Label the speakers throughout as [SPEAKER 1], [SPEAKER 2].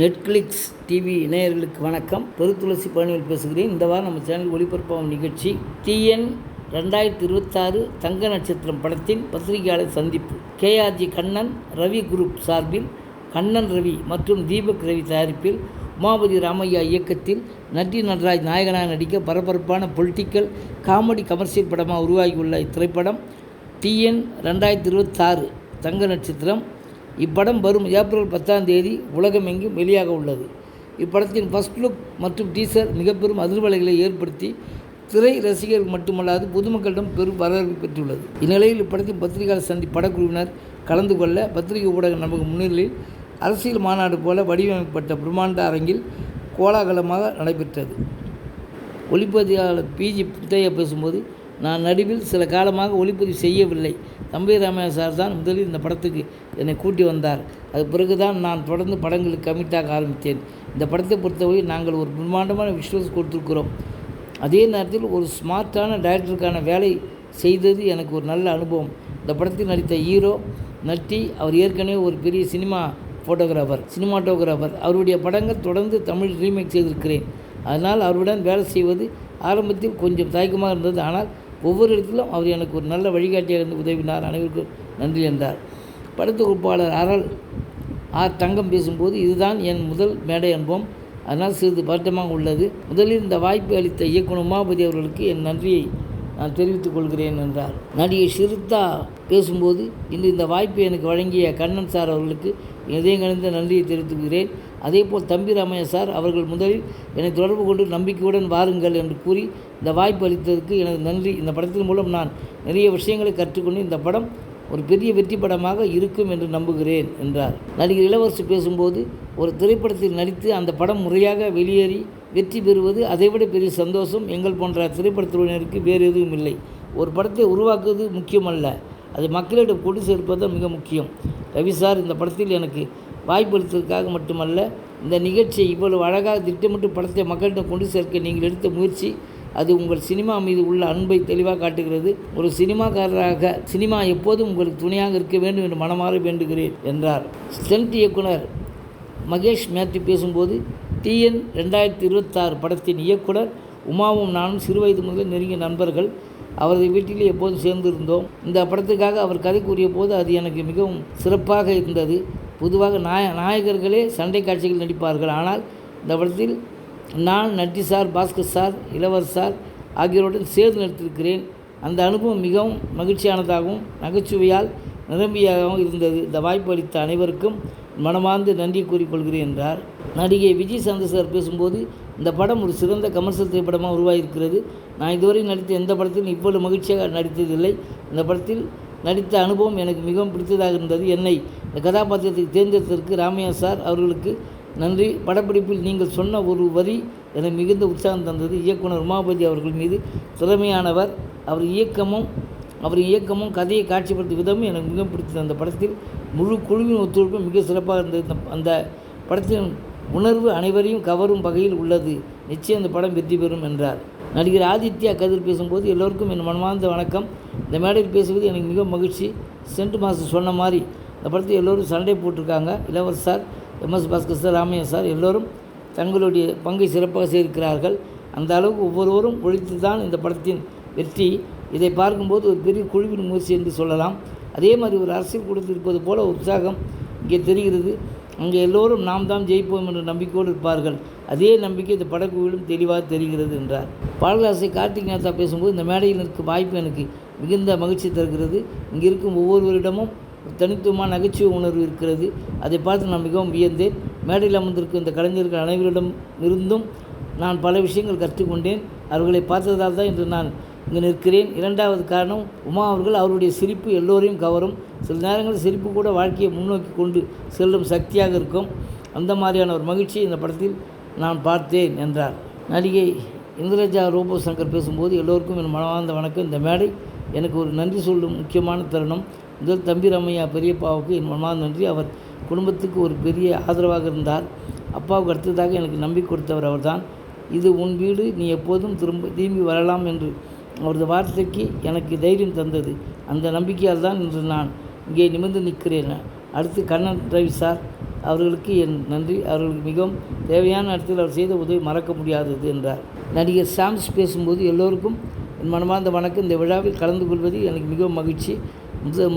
[SPEAKER 1] Netflix TV நேயர்களுக்கு வணக்கம். பெருத்துளசி பழனிவேல் பேசுகிறேன். இந்த வாரம் நம்ம சேனல் ஒளிபரப்பாகும் நிகழ்ச்சி TN 2026 தங்க நட்சத்திரம் படத்தின் பத்திரிகையாளர் சந்திப்பு. KRG கண்ணன் ரவி குரூப் சார்பில் கண்ணன் ரவி மற்றும் தீபக் ரவி தயாரிப்பில் உமாபதி ராமையா இயக்கத்தில் நட்டி நடராஜ் நாயகனாக நடிக்க பரபரப்பான பொலிட்டிக்கல் காமெடி கமர்ஷியல் படமாக உருவாகியுள்ள இத்திரைப்படம் TN 2026 தங்க நட்சத்திரம். இப்படம் வரும் ஏப்ரல் 10 உலகமெங்கும் வெளியாக உள்ளது. இப்படத்தின் ஃபர்ஸ்ட் லுக் மற்றும் டீசர் மிக பெரும் அதிர்வலைகளை ஏற்படுத்தி திரை ரசிகர்கள் மட்டுமல்லாது பொதுமக்களிடம் பெரும் வரவேற்பு பெற்றுள்ளது. இந்நிலையில் இப்படத்தின் பத்திரிகையாளர் சந்தி படக்குழுவினர் கலந்து கொள்ள பத்திரிகை ஊடக நமக்கு முன்னிலையில் அரசியல் மாநாடு போல வடிவமைக்கப்பட்ட பிரம்மாண்ட அரங்கில் கோலாகலமாக நடைபெற்றது. ஒளிப்பதிவாளர் PG புத்தையா பேசும்போது, நான் நடுவில் சில காலமாக ஒளிப்பதிவு செய்யவில்லை. தம்பி ராமையா சார் தான் முதலில் இந்த படத்துக்கு என்னை கூட்டி வந்தார். அது பிறகுதான் நான் தொடர்ந்து படங்களுக்கு கமிட்டாக ஆரம்பித்தேன். இந்த படத்தை பொறுத்தவரை நாங்கள் ஒரு பிரம்மாண்டமான விஷுவல்ஸ் கொடுத்துருக்கிறோம். அதே நேரத்தில் ஒரு ஸ்மார்ட்டான டைரக்டருக்கான வேலை செய்தது எனக்கு ஒரு நல்ல அனுபவம். இந்த படத்தில் நடித்த ஹீரோ நட்டி, அவர் ஏற்கனவே ஒரு பெரிய சினிமாட்டோகிராஃபர். அவருடைய படங்கள் தொடர்ந்து தமிழ் ரீமேக் செய்திருக்கிறேன். அதனால் அவருடன் வேலை செய்வது ஆரம்பத்தில் கொஞ்சம் தயக்கமாக இருந்தது. ஆனால் ஒவ்வொரு இடத்திலும் அவர் எனக்கு ஒரு நல்ல வழிகாட்டியாக இருந்து உதவினார். அனைவருக்கும் நன்றி என்றார். படத்தொகுப்பாளர் தங்கம் பேசும்போது, இதுதான் என் முதல் மேடை அனுபவம். அதனால் சிறிது பதட்டமாக உள்ளது. முதலில் இந்த வாய்ப்பு அளித்த இயக்குனர் உமாபதி அவர்களுக்கு என் நன்றியை நான் தெரிவித்துக் கொள்கிறேன் என்றார். நடிகை ஷிருத்தா பேசும்போது, இன்று இந்த வாய்ப்பை எனக்கு வழங்கிய கண்ணன் சார் அவர்களுக்கு இதயம் கணிந்த நன்றியை தெரிவித்துக்கிறேன். அதேபோல் தம்பி ராமையா சார் அவர்கள் முதலில் என்னை தொடர்பு கொண்டு நம்பிக்கையுடன் வாருங்கள் என்று கூறி இந்த வாய்ப்பு அளித்ததற்கு எனது நன்றி. இந்த படத்தின் மூலம் நான் நிறைய விஷயங்களை கற்றுக்கொண்டு இந்த படம் ஒரு பெரிய வெற்றி படமாக இருக்கும் என்று நம்புகிறேன் என்றார். நடிகர் இளவரசி பேசும்போது, ஒரு திரைப்படத்தில் நடித்து அந்த படம் முறையாக வெளியேறி வெற்றி பெறுவது அதைவிட பெரிய சந்தோஷம் எங்கள் போன்ற திரைப்படத்துறையினருக்கு வேறு எதுவும் இல்லை. ஒரு படத்தை உருவாக்குவது முக்கியமல்ல, அதை மக்களிடம் கொண்டு சேர்ப்பது தான் மிக முக்கியம். ரவி சார் இந்த படத்தில் எனக்கு வாய்ப்பளித்ததற்காக மட்டுமல்ல, இந்த நிகழ்ச்சியை இவ்வளவு அழகாக திட்டமிட்டு படத்தை மக்களிடம் கொண்டு சேர்க்க நீங்கள் எடுத்த முயற்சி, அது உங்கள் சினிமா மீது உள்ள அன்பை தெளிவாக காட்டுகிறது. ஒரு சினிமாக்காரராக சினிமா எப்போதும் உங்களுக்கு துணையாக இருக்க வேண்டும் என்று மனமாற வேண்டுகிறேன் என்றார். ஸ்டண்ட் இயக்குனர் மகேஷ் மேத்யூ பேசும்போது, TN 2026 படத்தின் இயக்குனர் உமாவும் நானும் சிறுவயது முதல் நெருங்கிய நண்பர்கள். அவரது வீட்டிலே எப்போதும் சேர்ந்திருந்தோம். இந்த படத்துக்காக அவர் கதை கூறிய போது அது எனக்கு மிகவும் சிறப்பாக இருந்தது. பொதுவாக நாயகர்களே சண்டை காட்சிகள் நடிப்பார்கள். ஆனால் இந்த படத்தில் நான் நட்டி சார், பாஸ்கர் சார், இளவரசர் சார் ஆகியோருடன் சேர்ந்து நடித்திருக்கிறேன். அந்த அனுபவம் மிகவும் மகிழ்ச்சியானதாகவும் நகைச்சுவையால் நிரம்பியாகவும் இருந்தது. இந்த வாய்ப்பு அளித்த அனைவருக்கும் மனமார்ந்து நன்றி கூறிக்கொள்கிறேன் என்றார். நடிகை விஜய் சந்திரசேகர் பேசும்போது, இந்த படம் ஒரு சிறந்த கமர்ஷியல் திரைப்படமாக உருவாகியிருக்கிறது. நான் இதுவரை நடித்த எந்த படத்திலும் இவ்வளவு மகிழ்ச்சியாக நடித்ததில்லை. இந்த படத்தில் நடித்த அனுபவம் எனக்கு மிகவும் பிடித்ததாக இருந்தது. என்னை இந்த கதாபாத்திரத்துக்கு தேர்ந்தெடுத்ததற்கு ராமையா சார் அவர்களுக்கு நன்றி. படப்பிடிப்பில் நீங்கள் சொன்ன ஒரு வரி எனக்கு மிகுந்த உற்சாகம் தந்தது. இயக்குனர் உமாபதி அவர்கள் மீது திறமையானவர். அவர் இயக்கமும் கதையை காட்சிப்படுத்தும் விதமும் எனக்கு மிகவும் பிடித்தது. அந்த படத்தில் முழு குழுவின் ஒத்துழைப்பு மிக சிறப்பாக இருந்தது. அந்த படத்தின் உணர்வு அனைவரையும் கவரும் வகையில் உள்ளது. நிச்சயம் இந்த படம் வெற்றி பெறும் என்றார். நடிகர் ஆதித்யா கதிர் பேசும்போது, எல்லோருக்கும் என் மனமார்ந்த வணக்கம். இந்த மேடையில் பேசுவது எனக்கு மிக மகிழ்ச்சி. சென்ட் மாஸ்டர் சொன்ன மாதிரி இந்த படத்தில் எல்லோரும் சண்டை போட்டிருக்காங்க. இளவரசர் sir, MS Bhaskar sir, Ramaiah sir எல்லோரும் தங்களுடைய பங்கை சிறப்பாக செய்திருக்கிறார்கள். அந்த அளவுக்கு ஒவ்வொருவரும் ஒழித்து தான் இந்த படத்தின் வெற்றி. இதை பார்க்கும்போது ஒரு பெரிய குழுவின் முயற்சி என்று சொல்லலாம். அதே மாதிரி ஒரு அரசியல் கூட்டத்தில் இருப்பது போல உற்சாகம் இங்கே தெரிகிறது. அங்கே எல்லோரும் நாம் தான் ஜெயிப்போம் என்ற நம்பிக்கையோடு இருப்பார்கள். அதே நம்பிக்கை இந்த படக்குழுவிலும் தெளிவாக தெரிகிறது என்றார். பாடலாசிரியர் கார்த்திக் நேதா பேசும்போது, இந்த மேடையில் இருக்கும் வாய்ப்பு எனக்கு மிகுந்த மகிழ்ச்சி தருகிறது. இங்கே இருக்கும் ஒவ்வொருவரிடமும் தனித்துவமான நகைச்சுவை உணர்வு இருக்கிறது. அதை பார்த்து நான் மிகவும் வியந்தேன். மேடையில் அமர்ந்திருக்கும் இந்த கலைஞர்கள் அனைவரிடம் இருந்தும் நான் பல விஷயங்கள் கற்றுக்கொண்டேன். அவர்களை பார்த்ததால் தான் இன்று நான் இங்கே நிற்கிறேன். இரண்டாவது காரணம், உமா அவர்கள் அவருடைய சிரிப்பு எல்லோரையும் கவரும். சில நேரங்களில் சிரிப்பு கூட வாழ்க்கையை முன்னோக்கி கொண்டு செல்லும் சக்தியாக இருக்கும். அந்த மாதிரியான ஒரு மகிழ்ச்சியை இந்த படத்தில் நான் பார்த்தேன் என்றார். நடிகை இந்திரஜா ரோபோ சங்கர் பேசும்போது, எல்லோருக்கும் என் மனமார்ந்த வணக்கம். இந்த மேடை எனக்கு ஒரு நன்றி சொல்லும் முக்கியமான தருணம். முதல் தம்பி ராமையா பெரியப்பாவுக்கு என் மனமார்ந்த நன்றி. அவர் குடும்பத்துக்கு ஒரு பெரிய ஆதரவாக இருந்தார். அப்பாவுக்கு அடுத்ததாக எனக்கு நம்பிக்கை கொடுத்தவர் அவர்தான். இது உன் வீடு, நீ எப்போதும் திரும்பி வரலாம் என்று அவரது வார்த்தைக்கு எனக்கு தைரியம் தந்தது. அந்த நம்பிக்கையால் தான் இன்று நான் இங்கே நிமிர்ந்து நிற்கிறேன். அடுத்து கண்ணன் ரவி சார், அவர்களுக்கு என் நன்றி. அவர்களுக்கு மிகவும் தேவையான இடத்தில் அவர் செய்த உதவி மறக்க முடியாதது என்றார். நடிகர் சாம்ஸ் பேசும்போது எல்லோருக்கும் என் மனமார்ந்த வணக்கம். இந்த விழாவில் கலந்து கொள்வதில் எனக்கு மிகவும் மகிழ்ச்சி.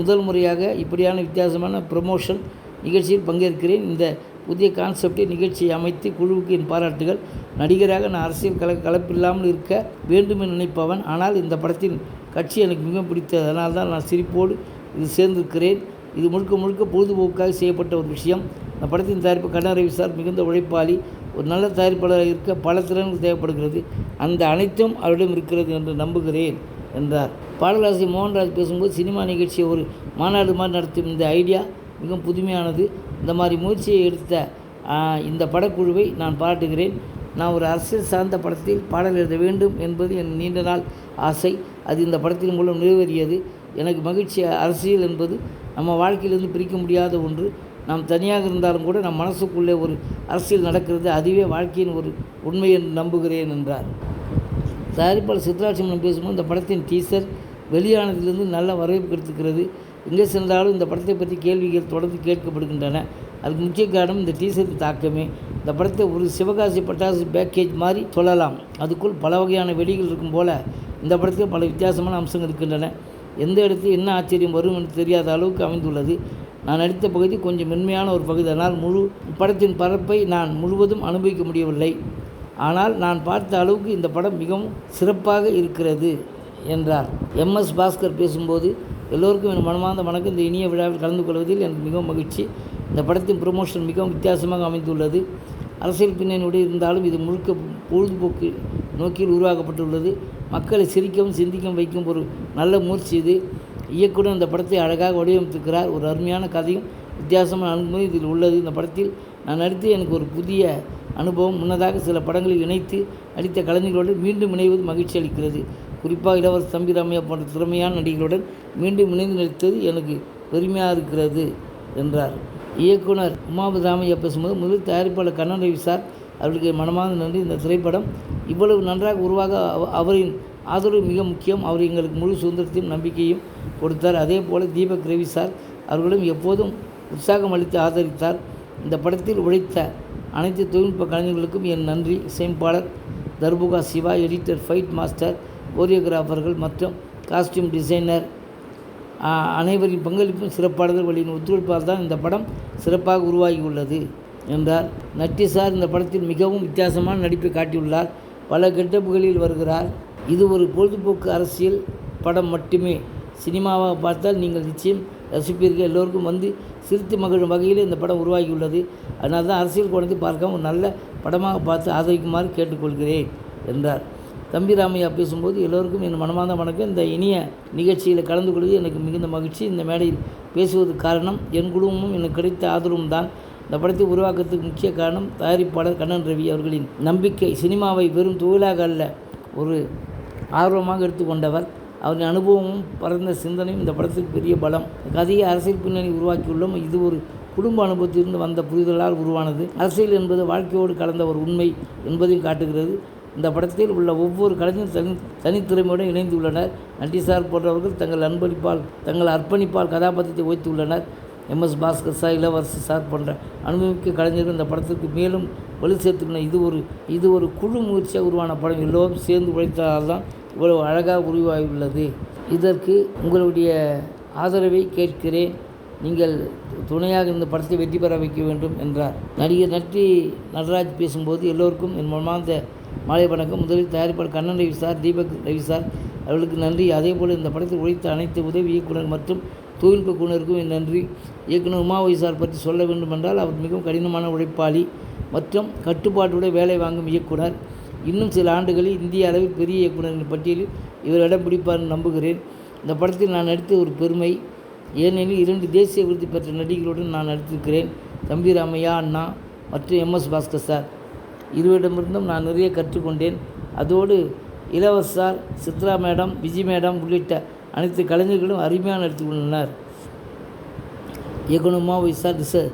[SPEAKER 1] முதல் முறையாக இப்படியான வித்தியாசமான ப்ரமோஷன் நிகழ்ச்சியில் பங்கேற்கிறேன். இந்த புதிய கான்செப்டை நிகழ்ச்சியை அமைத்து குழுவுக்கு என் பாராட்டுகள். நடிகராக நான் அரசியல் கலப்பில்லாமல் இருக்க வேண்டும் என நினைப்பவன். ஆனால் இந்த படத்தின் கட்சி எனக்கு மிகவும் பிடித்தது. அதனால் தான் நான் சிரிப்போடு இது சேர்ந்திருக்கிறேன். இது முழுக்க முழுக்க பொழுதுபோக்காக செய்யப்பட்ட ஒரு விஷயம். இந்த படத்தின் தயாரிப்பு கண்ணன் ரவி சார் மிகுந்த உழைப்பாளி. ஒரு நல்ல தயாரிப்பாளராக இருக்க பல திறன்கள் தேவைப்படுகிறது. அந்த அனைத்தும் அவரிடம் இருக்கிறது என்று நம்புகிறேன் என்றார். பாடலாசிரியர் மோகன்ராஜ் பேசும்போது சினிமா நிகழ்ச்சியை ஒரு மாநாடு மாதிரி நடத்தும் இந்த ஐடியா மிகவும் புதுமையானது. இந்த மாதிரி முயற்சியை எடுத்த இந்த படக்குழுவை நான் பாராட்டுகிறேன். நான் ஒரு அரசியல் சார்ந்த படத்தில் பாடல் எழுத வேண்டும் என்பது என் நீண்ட நாள் ஆசை. அது இந்த படத்தின் மூலம் நிறைவேறியது. எனக்கு மகிழ்ச்சி. அரசியல் என்பது நம்ம வாழ்க்கையிலிருந்து பிரிக்க முடியாத ஒன்று. நாம் தனியாக இருந்தாலும் கூட நம் மனசுக்குள்ளே ஒரு அரசியல் நடக்கிறது. அதுவே வாழ்க்கையின் ஒரு உண்மை என்று நம்புகிறேன் என்றார். தயாரிப்பாளர் சித்ராட்சிமன் பேசும்போது இந்த படத்தின் டீசர் வெளியானதிலிருந்து நல்ல வரவேற்பு கிடைத்திருக்கிறது. எங்கே சென்றாலும் இந்த படத்தை பற்றி கேள்விகள் தொடர்ந்து கேட்கப்படுகின்றன. அதுக்கு முக்கிய காரணம் இந்த டீசரின் தாக்கமே. இந்த படத்தை ஒரு சிவகாசி பட்டாசு பேக்கேஜ் மாதிரி சொல்லலாம். அதுக்குள் பல வகையான வெடிகள் இருக்கும் போல் இந்த படத்தில் பல வித்தியாசமான அம்சங்கள் இருக்கின்றன. எந்த இடத்தில் என்ன ஆச்சரியம் வரும் என்று தெரியாத அளவுக்கு அமைந்துள்ளது. நான் நடித்த பகுதி கொஞ்சம் மென்மையான ஒரு பகுதி. அதனால் முழு படத்தின் பரப்பை நான் முழுவதும் அனுபவிக்க முடியவில்லை. ஆனால் நான் பார்த்த அளவுக்கு இந்த படம் மிகவும் சிறப்பாக இருக்கிறது என்றார். எம்எஸ் பாஸ்கர் பேசும்போது எல்லோருக்கும் என் மனமார்ந்த வணக்கம். இந்த இனிய விழாவில் கலந்து கொள்வதில் எனக்கு மிகவும் மகிழ்ச்சி. இந்த படத்தின் ப்ரமோஷன் மிகவும் வித்தியாசமாக அமைந்துள்ளது. அரசியல் பின்னணியோடு இருந்தாலும் இது முழுக்க பொழுதுபோக்கு நோக்கில் உருவாக்கப்பட்டுள்ளது. மக்களை சிரிக்கவும் சிந்திக்கவும் வைக்கும் ஒரு நல்ல முயற்சி இது. இயக்குனர் இந்த படத்தை அழகாக வடிவமைத்திருக்கிறார். ஒரு அருமையான கதையும் வித்தியாசமான அனுபவம் இதில் உள்ளது. இந்த படத்தில் நான் நடித்து எனக்கு ஒரு புதிய அனுபவம். முன்னதாக சில படங்களில் இணைத்து நடித்த கலைஞர்களோடு மீண்டும் இணைவது மகிழ்ச்சி அளிக்கிறது. குறிப்பாக இளவரசர் தம்பி ராமையா போன்ற திறமையான நடிகர்களுடன் மீண்டும் இணைந்து நடித்தது எனக்கு பெருமையாக இருக்கிறது என்றார். இயக்குனர் உமாபதி ராமையா பேசும்போது முதல் தயாரிப்பாளர் கண்ணன் ரவி சார் அவர்களுக்கு மனமார்ந்த நன்றி. இந்த திரைப்படம் இவ்வளவு நன்றாக உருவாக அவரின் ஆதரவு மிக முக்கியம். அவர் எங்களுக்கு முழு சுதந்திரத்தையும் நம்பிக்கையும் கொடுத்தார். அதே போல் தீபக் ரவி சார் அவர்களும் எப்போதும் உற்சாகம் அளித்து ஆதரித்தார். இந்த படத்தில் உழைத்த அனைத்து தொழில்நுட்ப கலைஞர்களுக்கும் என் நன்றி. இசையமைப்பாளர் Darbuka Siva, editor, fight master, கோரியோகிராஃபர்கள் மற்றும் காஸ்டியூம் டிசைனர் அனைவரின் பங்களிப்பும் சிறப்பாளர்கள் வழியின் ஒத்துழைப்பால் தான் இந்த படம் சிறப்பாக உருவாகியுள்ளது என்றார். நட்டி சார் இந்த படத்தில் மிகவும் வித்தியாசமான நடிப்பை காட்டியுள்ளார். பல கெட்டப்புகளில் வருகிறார். இது ஒரு பொழுதுபோக்கு அரசியல் படம் மட்டுமே. சினிமாவாக பார்த்தால் நீங்கள் நிச்சயம் ரசிப்பீர்கள். எல்லோருக்கும் வந்து சிரித்து மகிழும் வகையில் இந்த படம் உருவாகியுள்ளது. அதனால் தான் அரசியல் கோணத்தை பார்க்காம ஒரு நல்ல படமாக பார்த்து ஆதரிக்குமாறு கேட்டுக்கொள்கிறேன் என்றார். தம்பி ராமையா பேசும்போது எல்லோருக்கும் என் மனமார்ந்த வணக்கம். இந்த இனிய நிகழ்ச்சியில் கலந்து கொள்வது எனக்கு மிகுந்த மகிழ்ச்சி. இந்த மேடையில் பேசுவதற்கு காரணம் என் குடும்பமும் எனக்கு கிடைத்த ஆதரவும் தான். இந்த படத்தை உருவாக்கத்துக்கு முக்கிய காரணம் தயாரிப்பாளர் கண்ணன் ரவி அவர்களின் நம்பிக்கை. சினிமாவை வெறும் தொழிலாக அல்ல, ஒரு ஆர்வமாக எடுத்துக்கொண்டவர். அவரின் அனுபவமும் பரந்த சிந்தனையும் இந்த படத்துக்கு பெரிய பலம். கதையை அரசியல் பின்னணி உருவாக்கியுள்ளோம். இது ஒரு குடும்ப அனுபவத்திலிருந்து வந்த புரிதலால் உருவானது. அரசியல் என்பது வாழ்க்கையோடு கலந்த ஒரு உண்மை என்பதையும் காட்டுகிறது. இந்த படத்தில் உள்ள ஒவ்வொரு கலைஞரும் தனித்திறமையுடன் இணைந்துள்ளனர். நட்டிசார் போன்றவர்கள் தங்கள் அர்ப்பணிப்பால் கதாபாத்திரத்தை வைத்துள்ளனர். எம்எஸ் பாஸ்கர் சார், இளவரசர் சார் போன்ற அனுபவிக்க கலைஞர்கள் இந்த படத்திற்கு மேலும் வலு சேர்த்துள்ளனர். இது ஒரு குழு முயற்சியாக உருவான படம். எல்லோரும் சேர்ந்து உழைத்ததால் தான் இவ்வளவு அழகாக உருவாகியுள்ளது. இதற்கு உங்களுடைய ஆதரவை கேட்கிறேன். நீங்கள் துணையாக இந்த படத்தை வெற்றி பெற வைக்க வேண்டும் என்றார். நடிகர் நட்டி நடராஜ் பேசும்போது எல்லோருக்கும் என் மனமார்ந்த மாலை வணக்கம். முதலில் தயாரிப்பாளர் கண்ணன் ரவி சார், தீபக் ரவி சார் அவர்களுக்கு நன்றி. அதேபோல் இந்த படத்தில் உழைத்த அனைத்து உதவி இயக்குனர் மற்றும் தொழில்நுட்ப குழுவினருக்கும் என் நன்றி. இயக்குனர் உமாபதி சார் பற்றி சொல்ல வேண்டுமென்றால் அவர் மிகவும் கடினமான உழைப்பாளி மற்றும் கட்டுப்பாட்டுடைய வேலை வாங்கும் இயக்குனர். இன்னும் சில ஆண்டுகளில் இந்திய அளவில் பெரிய இயக்குநர்களின் பட்டியலில் இவர் இடம் பிடிப்பார் நம்புகிறேன். இந்த படத்தில் நான் நடித்த ஒரு பெருமை. ஏனெனில் 2 தேசிய விருது பெற்ற நடிகர்களுடன் நான் நடித்திருக்கிறேன். தம்பி ராமையா அண்ணா மற்றும் எம்எஸ் பாஸ்கர் சார் இருவரிடமிருந்தும் நான் நிறைய கற்றுக்கொண்டேன். அதோடு இளவரசார், சித்ரா மேடம், விஜய் மேடம் உள்ளிட்ட அனைத்து கலைஞர்களும் அருமையாக நடித்துள்ளனர். இயக்குனர் உமாபதி சார்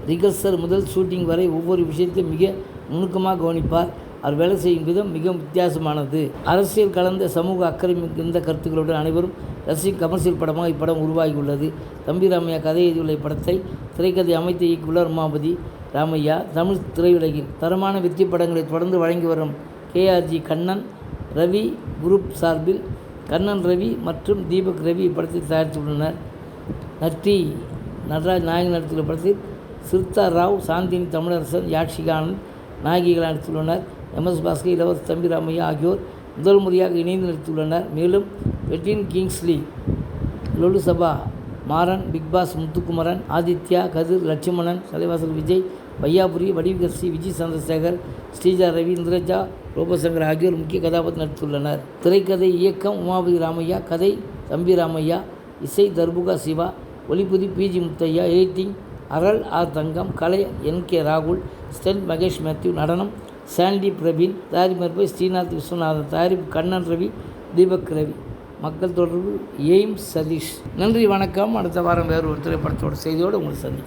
[SPEAKER 1] ரிகர்சல் முதல் ஷூட்டிங் வரை ஒவ்வொரு விஷயத்தையும் மிக நுணுக்கமாக கவனிப்பார். அவர் வேலை செய்யும் விதம் மிகவும் வித்தியாசமானது. அரசியல் கலந்த சமூக அக்கறை மிகுந்த கருத்துக்களுடன் அனைவரும் ரசிக்கும் கமர்ஷியல் படமாக இப்படம் உருவாகியுள்ளது. தம்பி ராமையா கதை எழுதியுள்ள இப்படத்தை திரைக்கதை அமைத்து இயக்கியுள்ளார் உமாபதி ராமையா. தமிழ் திரையுலகில் தரமான வெற்றி படங்களை தொடர்ந்து வழங்கி வரும் KRG கண்ணன் ரவி குரூப் சார்பில் கண்ணன் ரவி மற்றும் தீபக் ரவி இப்படத்தை தயாரித்துள்ளனர். நட்டி நடராஜ் நாயகி நடித்துள்ள படத்தில் சிர்தா ராவ், சாந்தினி தமிழரசன், யாஷிகா ஆனந்த் நாயகிகளாக நடித்துள்ளனர். MS பாஸ்கர், இளவரசர் தம்பி ராமையா ஆகியோர் முதல் முறையாக இணைந்து நடித்துள்ளனர். மேலும் வெட்டின் கிங்ஸ்லி, லொலு சபா, மாறன், பிக்பாஸ் முத்துக்குமரன், ஆதித்யா, கதிர், லட்சுமணன், தலைவாசல் விஜய், வையாபுரி, வடிவகர்சி, விஜய் சந்திரசேகர், ஸ்ரீஜா ரவி, இந்திரஜா, ரோபசங்கர் ஆகியோர் முக்கிய கதாபாத்திரம் நடித்துள்ளனர். திரைக்கதை இயக்கம் உமாபதி ராமையா, கதை தம்பி ராமையா, இசை தர்புகா சிவா, ஒளிப்பதி PG முத்தையா, எடிட்டிங் அருள் ஆர் தங்கம், கலை NK ராகுல், ஸ்டென்ட் மகேஷ் மேத்யூ, நடனம் சாண்டி பிரவீன், தயாரிப்பு ஸ்ரீநாத் விஸ்வநாதன், தயாரிப்பு கண்ணன் ரவி, தீபக் ரவி, மக்கள் தொடர்பு எய்ம்ஸ் சதீஷ். நன்றி, வணக்கம். அடுத்த வாரம் வேறு ஒரு திரைப்படத்தோட செய்தியோடு உங்களை சந்திக்கிறேன்.